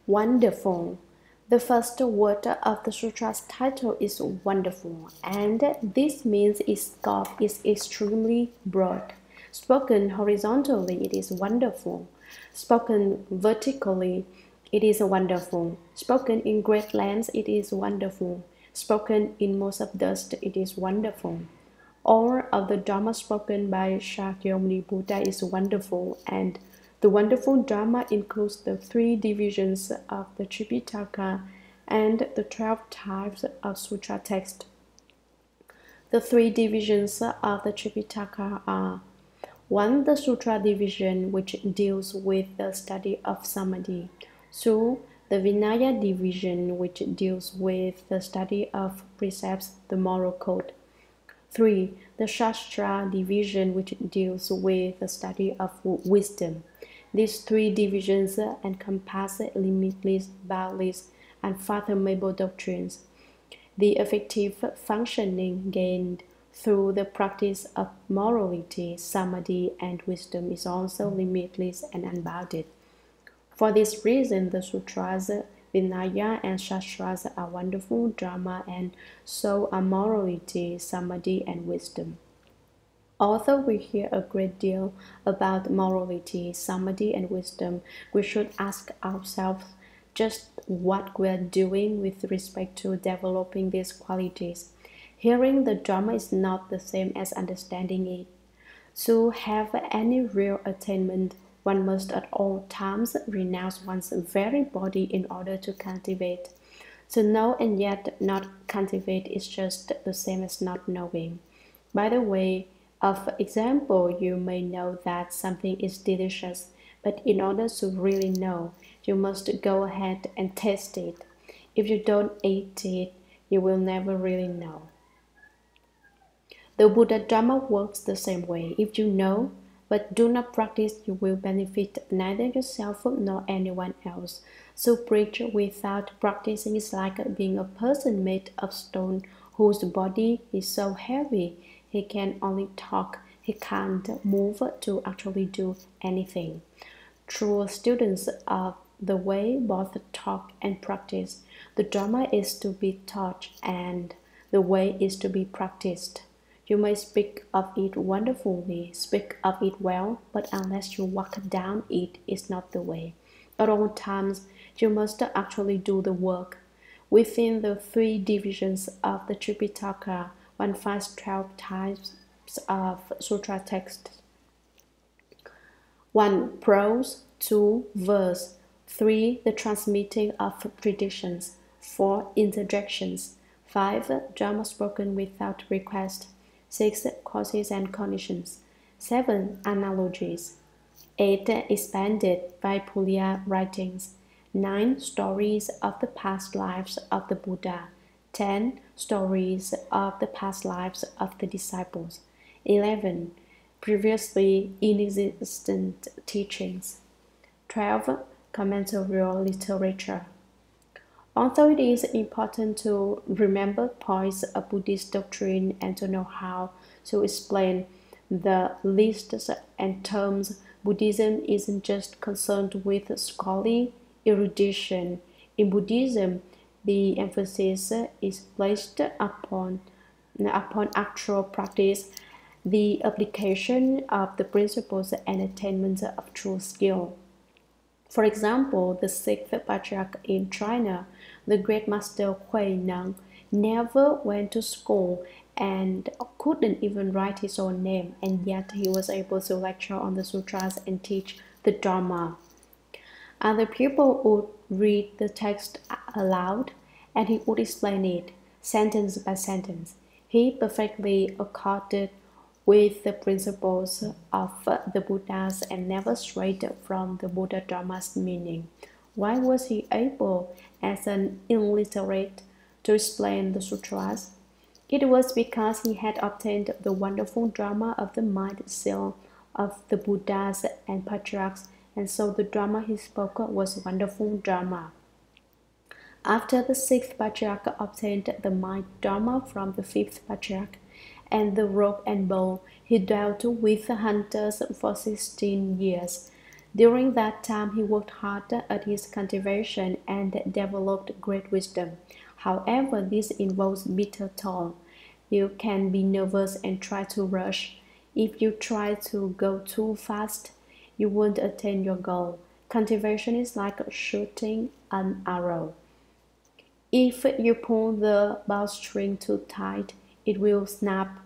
Wonderful. The first word of the sutra's title is wonderful, and this means its scope is extremely broad. Spoken horizontally, it is wonderful. Spoken vertically, it is wonderful. Spoken in great lengths, it is wonderful. Spoken in most of dust, it is wonderful. All of the Dharma spoken by Shakyamuni Buddha is wonderful, and the wonderful Dharma includes the 3 divisions of the Tripitaka and the 12 types of sutra text. The 3 divisions of the Tripitaka are: 1. The Sutra division, which deals with the study of Samadhi. 2. The Vinaya division, which deals with the study of precepts, the moral code. 3. The Shastra division, which deals with the study of wisdom. These 3 divisions encompass limitless, boundless, and fathomable doctrines. The effective functioning gained through the practice of morality, samadhi, and wisdom is also limitless and unbounded. For this reason, the sutras, Vinaya, and Shastras are wonderful Dharma, and so are morality, samadhi, and wisdom. Although we hear a great deal about morality, samadhi, and wisdom, we should ask ourselves just what we are doing with respect to developing these qualities. Hearing the Dharma is not the same as understanding it. To have any real attainment, one must at all times renounce one's very body in order to cultivate. To know and yet not cultivate is just the same as not knowing. By the way of example, you may know that something is delicious, but in order to really know, you must go ahead and taste it. If you don't eat it, you will never really know. The Buddha Dharma works the same way. If you know, but do not practice, you will benefit neither yourself nor anyone else. So preach without practicing is like being a person made of stone whose body is so heavy he can only talk, he can't move to actually do anything. True students of the way both talk and practice. The Dharma is to be taught and the way is to be practiced. You may speak of it wonderfully, speak of it well, but unless you walk down it is not the way. At all times, you must actually do the work. Within the 3 divisions of the Tripitaka, one finds 12 types of sutra texts. 1. Prose. 2. Verse. 3. The transmitting of traditions. 4. Interjections. 5. Dharma spoken without request. 6. Causes and conditions. 7. Analogies. 8. Expanded Vaipulya writings. 9. Stories of the past lives of the Buddha. 10. Stories of the past lives of the disciples. 11. Previously inexistent teachings. 12. Commentatorial literature. Although it is important to remember points of Buddhist doctrine and to know how to explain the lists and terms, Buddhism isn't just concerned with scholarly erudition. In Buddhism, the emphasis is placed upon actual practice, the application of the principles and attainment of true skill. For example, the 6th Patriarch in China, the great master Hui Neng, never went to school and couldn't even write his own name, and yet he was able to lecture on the sutras and teach the Dharma. Other people would read the text aloud, and he would explain it, sentence by sentence. He perfectly accorded with the principles of the Buddhas and never strayed from the Buddha Dharma's meaning. Why was he able, as an illiterate, to explain the sutras? It was because he had obtained the wonderful Dharma of the mind seal of the Buddhas and Patriarchs, and so the Dharma he spoke was wonderful Dharma. After the 6th Patriarch obtained the mind Dharma from the 5th Patriarch and the rope and bow, he dwelt with the hunters for 16 years. During that time, he worked hard at his cultivation and developed great wisdom. However, this involves bitter toil. You can be nervous and try to rush. If you try to go too fast, you won't attain your goal. Cultivation is like shooting an arrow. If you pull the bowstring too tight, it will snap,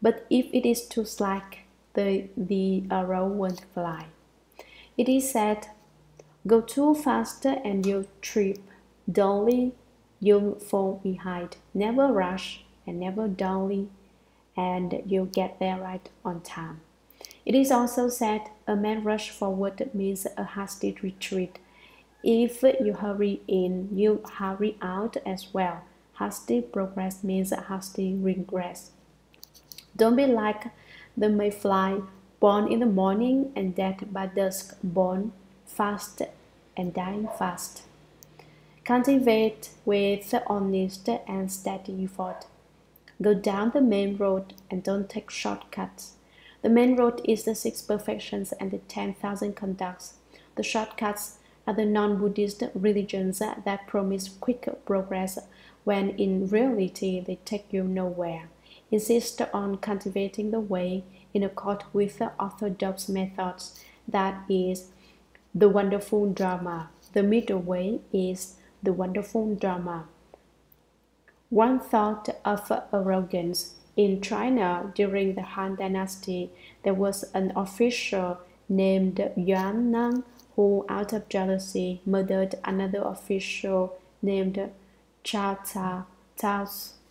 but if it is too slack, the arrow won't fly. It is said, go too fast and you'll trip. Dully, you'll fall behind. Never rush and never dully, and you'll get there right on time. It is also said, a man rush forward means a hasty retreat. If you hurry in, you hurry out as well. Hasty progress means hasty regress. Don't be like the mayfly, born in the morning and dead by dusk, born fast and dying fast. Cultivate with honest and steady effort. Go down the main road and don't take shortcuts. The main road is the 6 perfections and the 10,000 conducts. The shortcuts are the non-Buddhist religions that promise quick progress when in reality they take you nowhere. Insist on cultivating the way in accord with the orthodox methods, that is, the wonderful Dharma. The middle way is the wonderful Dharma. One thought of arrogance. In China, during the Han Dynasty, there was an official named Yuan Nang who, out of jealousy, murdered another official named Cao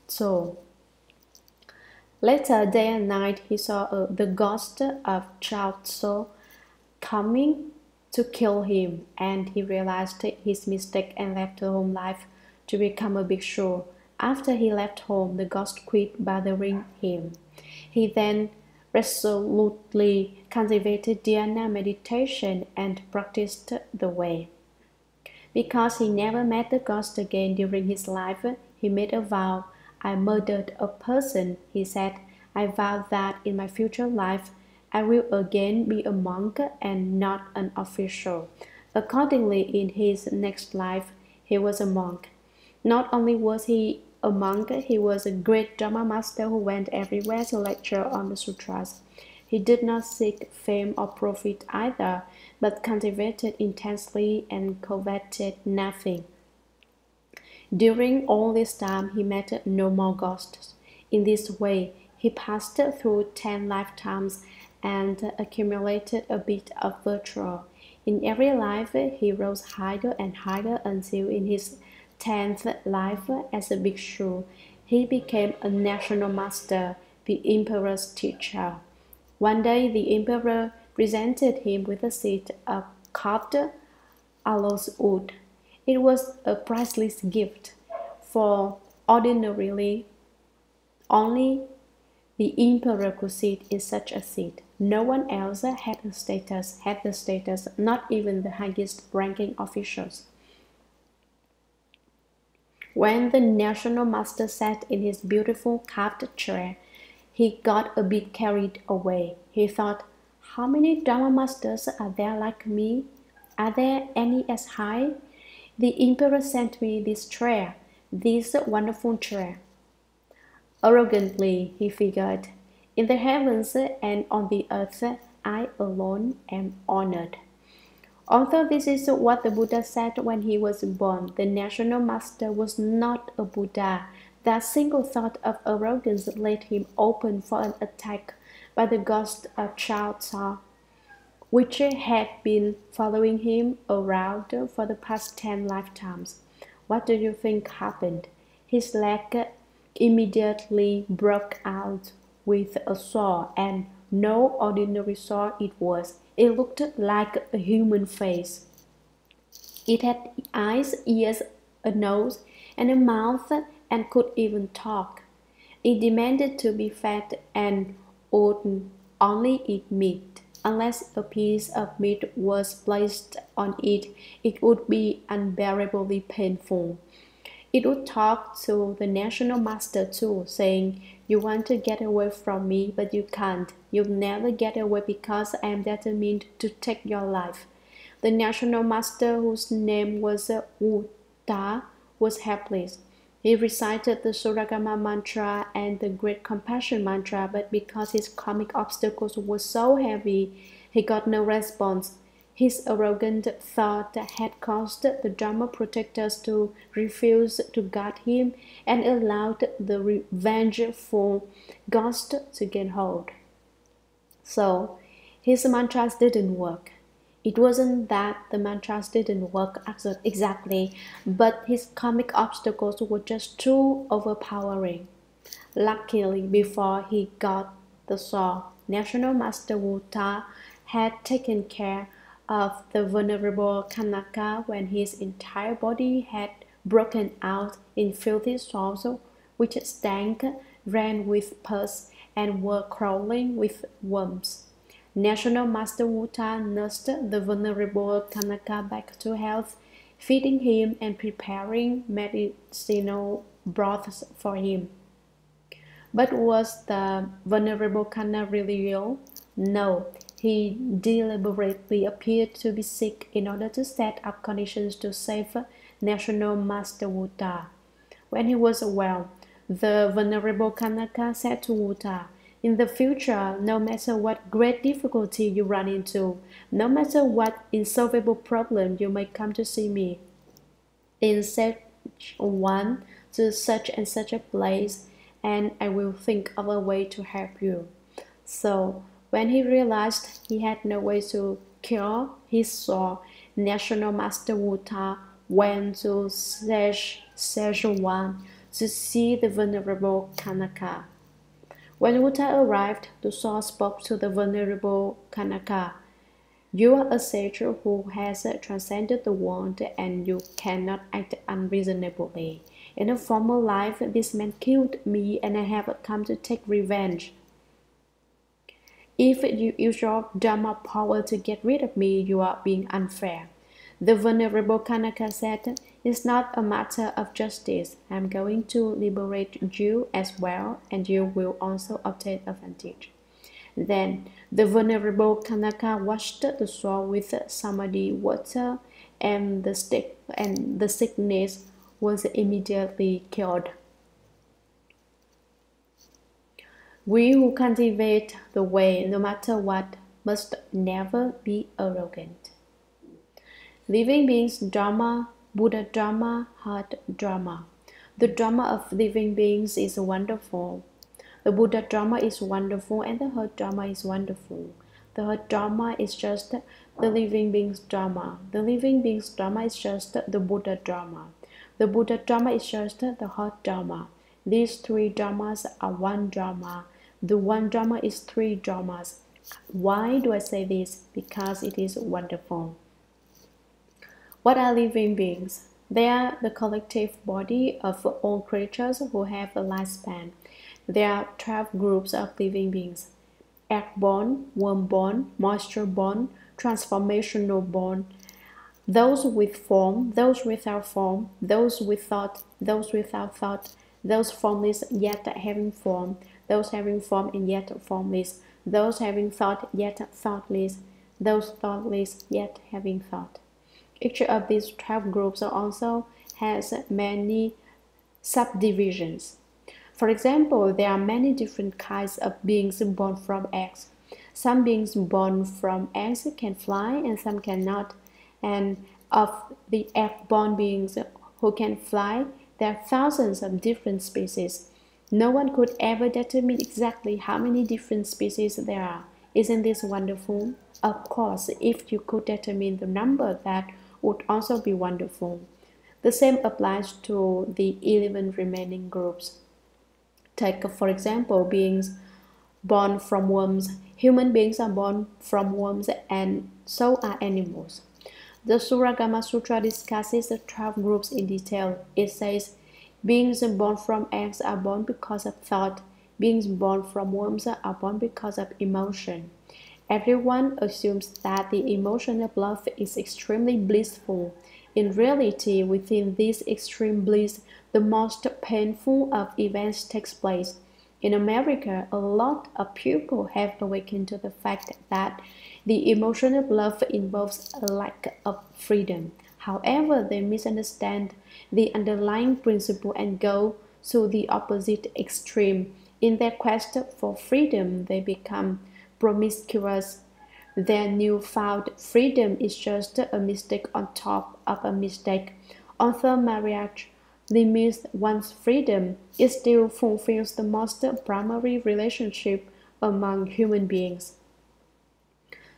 Tso. Later, day and night, he saw the ghost of Cao Tso coming to kill him, and he realized his mistake and left home life to become a bhikshu. After he left home, the ghost quit bothering him. He then resolutely cultivated dhyana meditation and practiced the way. Because he never met the ghost again during his life, he made a vow. I murdered a person, he said. I vow that in my future life, I will again be a monk and not an official. Accordingly, in his next life, he was a monk. Not only was he a monk, he was a great Dharma master who went everywhere to lecture on the Sutras. He did not seek fame or profit either, but cultivated intensely and coveted nothing. During all this time, he met no more ghosts. In this way, he passed through 10 lifetimes and accumulated a bit of virtue. In every life, he rose higher and higher until in his 10th life as a bhikshu, he became a national master, the emperor's teacher. One day, the emperor presented him with a seat of carved aloes wood. It was a priceless gift, for ordinarily only the emperor could sit in such a seat. No one else had the status, not even the highest ranking officials. When the national master sat in his beautiful carved chair, he got a bit carried away. He thought, how many Dharma masters are there like me? Are there any as high? The emperor sent me this chair, this wonderful chair. Arrogantly, he figured, in the heavens and on the earth, I alone am honored. Although this is what the Buddha said when he was born, the national master was not a Buddha. That single thought of arrogance laid him open for an attack by the ghost of Cao Tso, which had been following him around for the past 10 lifetimes. What do you think happened? His leg immediately broke out with a sore, and no ordinary sore it was. It looked like a human face. It had eyes, ears, a nose, and a mouth, and could even talk. It demanded to be fed and would only eat meat. Unless a piece of meat was placed on it, it would be unbearably painful. It would talk to the national master too, saying, you want to get away from me, but you can't. You'll never get away because I am determined to take your life. The national master, whose name was Uta, was helpless. He recited the Suragama mantra and the Great Compassion mantra, but because his karmic obstacles were so heavy, he got no response. His arrogant thought had caused the Dharma protectors to refuse to guard him and allowed the revengeful ghost to gain hold. So, his mantras didn't work. It wasn't that the mantras didn't work exactly, but his karmic obstacles were just too overpowering. Luckily, before he got the sword, National Master Wuta had taken care of the Venerable Kanaka when his entire body had broken out in filthy sores, which stank, ran with pus, and were crawling with worms. National Master Wuta nursed the Venerable Kanaka back to health, feeding him and preparing medicinal broths for him. But was the Venerable Kanaka really ill? No, he deliberately appeared to be sick in order to set up conditions to save National Master Wuta. When he was well, the Venerable Kanaka said to Wuta, "In the future, no matter what great difficulty you run into, no matter what insolvable problem you may come to see me, in such one to such and such a place, and I will think of a way to help you." So, when he realized he had no way to cure his sore, National Master Wuta went to Szechuan to see the Venerable Kanaka. When Wuta arrived, the soul spoke to the Venerable Kanaka. "You are a sage who has transcended the world, and you cannot act unreasonably. In a former life, this man killed me, and I have come to take revenge. If you use your Dharma power to get rid of me, you are being unfair." The Venerable Kanaka said, "It's not a matter of justice. I am going to liberate you as well, and you will also obtain advantage." Then the Venerable Kanaka washed the sore with samadhi water, and the sickness was immediately cured. We who cultivate the way, no matter what, must never be arrogant. Living beings Dharma, Buddha Dharma, Heart Dharma. The Dharma of living beings is wonderful. The Buddha Dharma is wonderful, and the Heart Dharma is wonderful. The Heart Dharma is just the living beings Dharma. The living beings Dharma is just the Buddha Dharma. The Buddha Dharma is just the Heart Dharma. These three Dharmas are one Dharma. The one Dharma is three Dharmas. Why do I say this? Because it is wonderful. What are living beings? They are the collective body of all creatures who have a lifespan. There are 12 groups of living beings: egg-born, worm-born, moisture-born, transformational-born, those with form, those without form, those with thought, those without thought, those formless yet having form, those having form and yet formless, those having thought yet thoughtless, those thoughtless yet having thought. Each of these 12 groups also has many subdivisions. For example, there are many different kinds of beings born from eggs. Some beings born from eggs can fly and some cannot. And of the egg-born beings who can fly, there are thousands of different species. No one could ever determine exactly how many different species there are. Isn't this wonderful? Of course, if you could determine the number, that would also be wonderful. The same applies to the 11 remaining groups. Take, for example, beings born from worms. Human beings are born from worms, and so are animals. The Suragama Sutra discusses the 12 groups in detail. It says, beings born from eggs are born because of thought. Beings born from worms are born because of emotion. Everyone assumes that the emotion of love is extremely blissful. In reality, within this extreme bliss, the most painful of events takes place. In America, a lot of people have awakened to the fact that The emotion of love involves a lack of freedom. However, they misunderstand the underlying principle and go to the opposite extreme. In their quest for freedom, they become promiscuous. Their newfound freedom is just a mistake on top of a mistake. Although marriage limits one's freedom, it still fulfills the most primary relationship among human beings.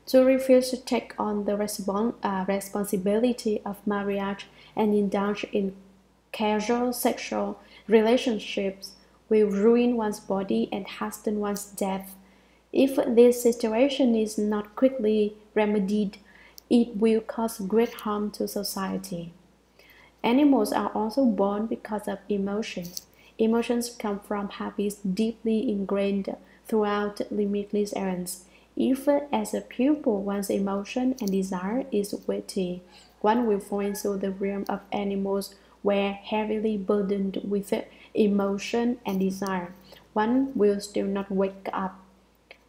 To refuse to take on the responsibility of marriage and indulge in casual sexual relationships will ruin one's body and hasten one's death. If this situation is not quickly remedied, it will cause great harm to society. Animals are also born because of emotions. Emotions come from habits deeply ingrained throughout limitless eons. If, as a pupil, one's emotion and desire is weighty, one will fall into the realm of animals where heavily burdened with emotion and desire. One will still not wake up.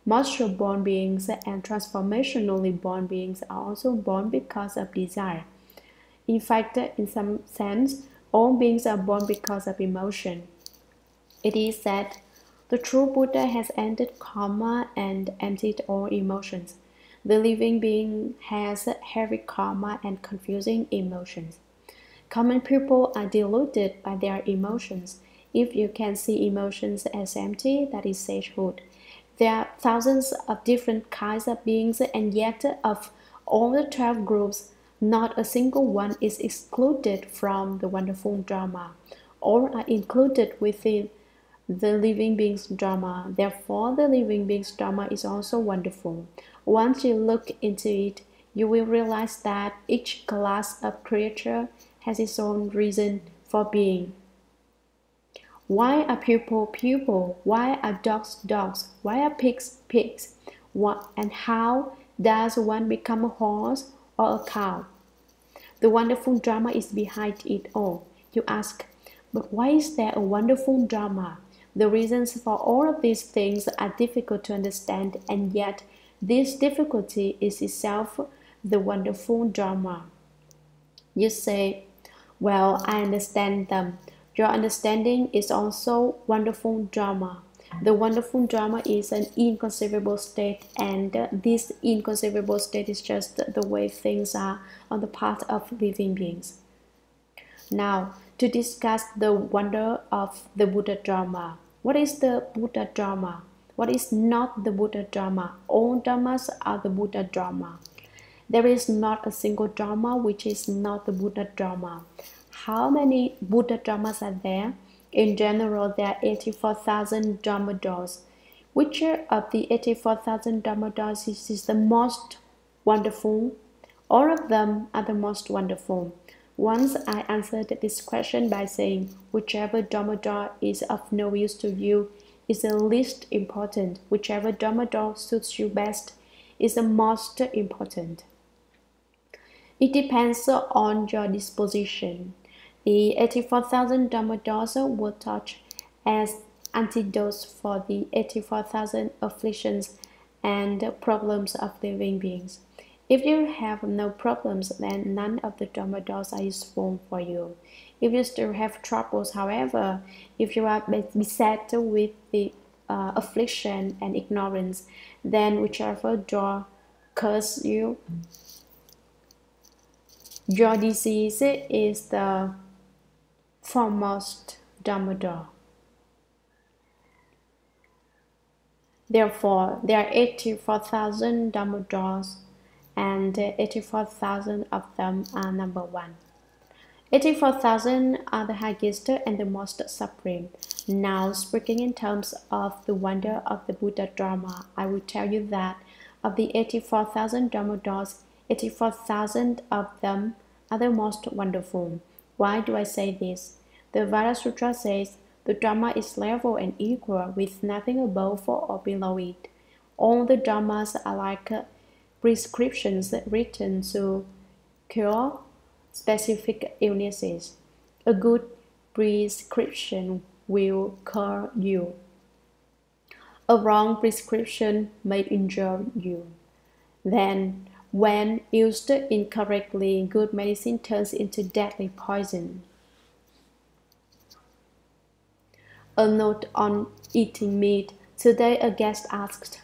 Mature born beings and transformationally born beings are also born because of desire. In fact, in some sense, all beings are born because of emotion. It is said the true Buddha has ended karma and emptied all emotions. The living being has heavy karma and confusing emotions. Common people are deluded by their emotions. If you can see emotions as empty, that is sagehood. There are thousands of different kinds of beings, and yet of all the 12 groups, not a single one is excluded from the wonderful Dharma. All are included within the living being's Dharma. Therefore, the living being's Dharma is also wonderful. Once you look into it, you will realize that each class of creature has its own reason for being. Why are people people? Why are dogs dogs? Why are pigs pigs? What and how does one become a horse or a cow? The wonderful Dharma is behind it all. You ask, but why is there a wonderful Dharma? The reasons for all of these things are difficult to understand, and yet this difficulty is itself the wonderful Dharma. You say, well, I understand them. Your understanding is also wonderful Dharma. The wonderful Dharma is an inconceivable state, and this inconceivable state is just the way things are on the part of living beings. Now, to discuss the wonder of the Buddha Dharma. What is the Buddha Dharma? What is not the Buddha Dharma? All Dharmas are the Buddha Dharma. There is not a single Dharma which is not the Buddha Dharma. How many Buddha Dharmas are there? In general, there are 84,000 Dharma doors. Which of the 84,000 Dharma doors is the most wonderful? All of them are the most wonderful. Once I answered this question by saying, whichever Dharma door is of no use to you is the least important. Whichever Dharma door suits you best is the most important. It depends on your disposition. The 84,000 Dharma doors were taught as antidotes for the 84,000 afflictions and problems of living beings. If you have no problems, then none of the Dharma doors are useful for you. If you still have troubles, however, if you are beset with the affliction and ignorance, then whichever door cures you, your disease is the foremost Dharma door. Therefore, there are 84,000 Dharma doors, and 84,000 of them are number 1. 84,000 are the highest and the most supreme. Now, speaking in terms of the wonder of the Buddha Dharma, I will tell you that of the 84,000 Dharma doors, 84,000 of them are the most wonderful. Why do I say this? The Vajra Sutra says the Dharma is level and equal with nothing above or below it. All the Dharmas are like prescriptions written to cure specific illnesses. A good prescription will cure you. A wrong prescription may injure you. Then, when used incorrectly, good medicine turns into deadly poison. A note on eating meat. Today a guest asked,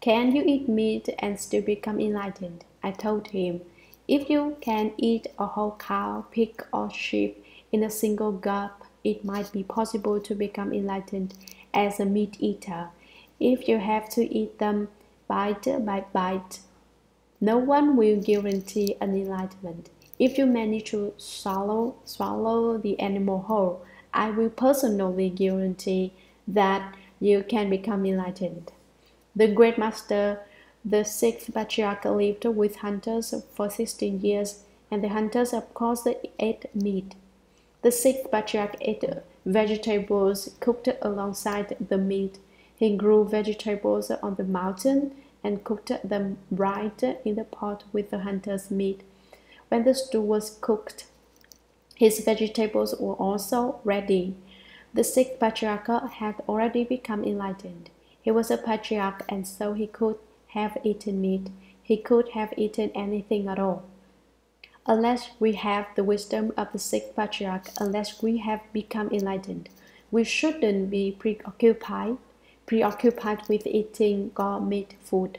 "Can you eat meat and still become enlightened?" I told him, "If you can eat a whole cow, pig, or sheep in a single gulp, it might be possible to become enlightened as a meat eater. If you have to eat them bite by bite, no one will guarantee an enlightenment. If you manage to swallow the animal whole, I will personally guarantee that you can become enlightened." The great master, the sixth patriarch, lived with hunters for 16 years, and the hunters, of course, ate meat. The sixth patriarch ate vegetables cooked alongside the meat. He grew vegetables on the mountain and cooked them right in the pot with the hunter's meat. When the stew was cooked, his vegetables were also ready. The sixth patriarch had already become enlightened. He was a patriarch, and so he could have eaten meat. He could have eaten anything at all. Unless we have the wisdom of the sixth patriarch, unless we have become enlightened, we shouldn't be preoccupied with eating meat food.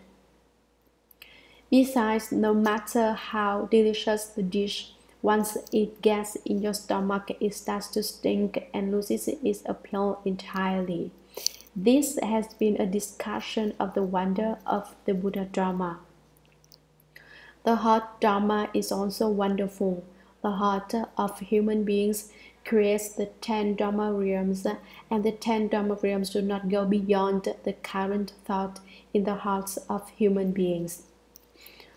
Besides, no matter how delicious the dish, once it gets in your stomach, it starts to stink and loses its appeal entirely. This has been a discussion of the wonder of the Buddha Dharma. The heart Dharma is also wonderful. The heart of human beings creates the 10 Dharma realms, and the 10 Dharma realms do not go beyond the current thought in the hearts of human beings.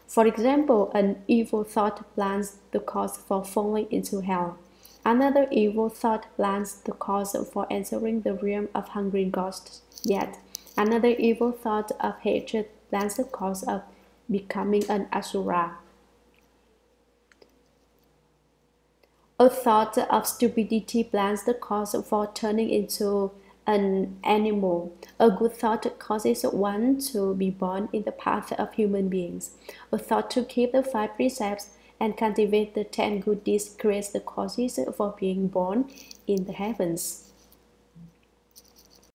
For example, an evil thought plans the cause for falling into hell. Another evil thought plans the cause for entering the realm of hungry ghosts. Yet, another evil thought of hatred plans the cause of becoming an asura. A thought of stupidity plans the cause for turning into an animal. A good thought causes one to be born in the path of human beings. A thought to keep the 5 precepts and cultivate the 10 good deeds creates the causes for being born in the heavens.